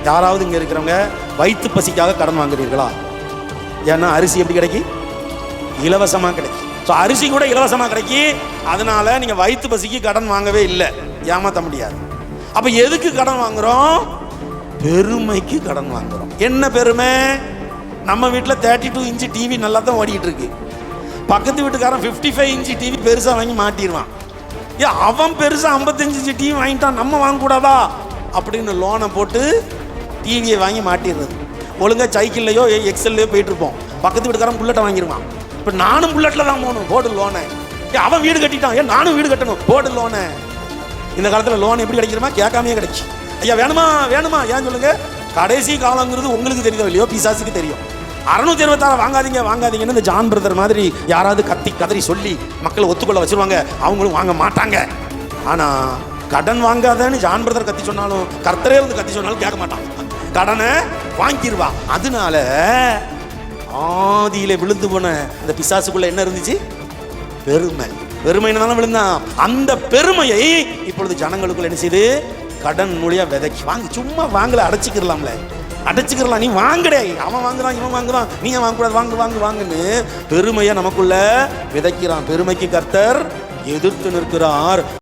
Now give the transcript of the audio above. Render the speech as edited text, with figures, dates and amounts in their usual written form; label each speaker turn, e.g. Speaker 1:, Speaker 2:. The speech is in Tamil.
Speaker 1: யாராவது இங்கே இருக்கிறவங்க வயிற்று பசிக்காக கடன் வாங்குறீர்களா? ஏன்னா அரிசி எப்படி கிடைக்கி? இலவசமாக கிடைக்கும். ஸோ அரிசி கூட இலவசமாக கிடைக்கி. அதனால நீங்கள் வயிற்று பசிக்கு கடன் வாங்கவே இல்லை, ஏமாற்ற முடியாது. அப்போ எதுக்கு கடன் வாங்குகிறோம்? பெருமைக்கு கடன் வாங்குகிறோம். என்ன பெருமை? நம்ம வீட்டில் 32 இன்ச்சு டிவி நல்லா தான் ஓடிக்கிட்டு இருக்கு. பக்கத்து வீட்டுக்காரன் 55 இன்ச்சு டிவி பெருசாக வாங்கி மாட்டிடுவான். அவன் பெருசாக 55 இன்ச்சு டிவி வாங்கிட்டான், நம்ம வாங்கக்கூடாதா அப்படின்னு லோனை போட்டு டிவியை வாங்கி மாட்டிடுறது. ஒழுங்காக சைக்கிள்லையோ எக்ஸல்லையோ போயிட்டு இருப்போம். பக்கத்து வீட்டுக்காரன் புல்லட்டை வாங்கிடுவான். இப்போ நானும் புல்லட்டில் தான் போகணும், போடு லோனை. அவன் வீடு கட்டிட்டான், நானும் வீடு கட்டணும், போடு லோனை. இந்த காலத்தில் லோன் எப்படி கிடைக்கிறமா? கேட்காமையே கிடைச்சி. ஐயா வேணுமா வேணுமா ஏன் சொல்லுங்க. கடைசி காலங்கிறது உங்களுக்கு தெரியுதோ இல்லையோ, பிசாசுக்கு தெரியும். 666 வாங்காதீங்க வாங்காதீங்கன்னு இந்த ஜான் பிரதர் மாதிரி யாராவது கத்தி கதறி சொல்லி மக்களை ஒத்துக்கொள்ள வச்சிருவாங்க. அவங்களும் வாங்க மாட்டாங்க. ஆனால் கடன் வாங்காதன்னு ஜான் பிரதர் கத்தி சொன்னாலும், கர்த்தரே வந்து கத்தி சொன்னாலும் கேட்க மாட்டான். கடனை வாங்கிடுவா. அதனால ஆதியில விழுந்து போன அந்த பிசாசுக்குள்ள என்ன இருந்துச்சு? பெருமை. பெருமைன்னு விழுந்தான். அந்த பெருமையை இப்பொழுது ஜனங்களுக்குள்ள என்ன செய்து? கடன் மூலியா விதைக்கு. வாங்கி சும்மா வாங்கல, அடைச்சிக்கிறலாம்ல, அடைச்சிக்கிறலாம். நீ வாங்கடே, அவன் வாங்குறான் இவன் வாங்குறான், நீ வாங்கக்கூடாது, வாங்கு வாங்கு வாங்குன்னு பெருமையை நமக்குள்ள விதைக்கிறான். பெருமைக்கு கர்த்தர் எதிர்த்து நிற்கிறார்.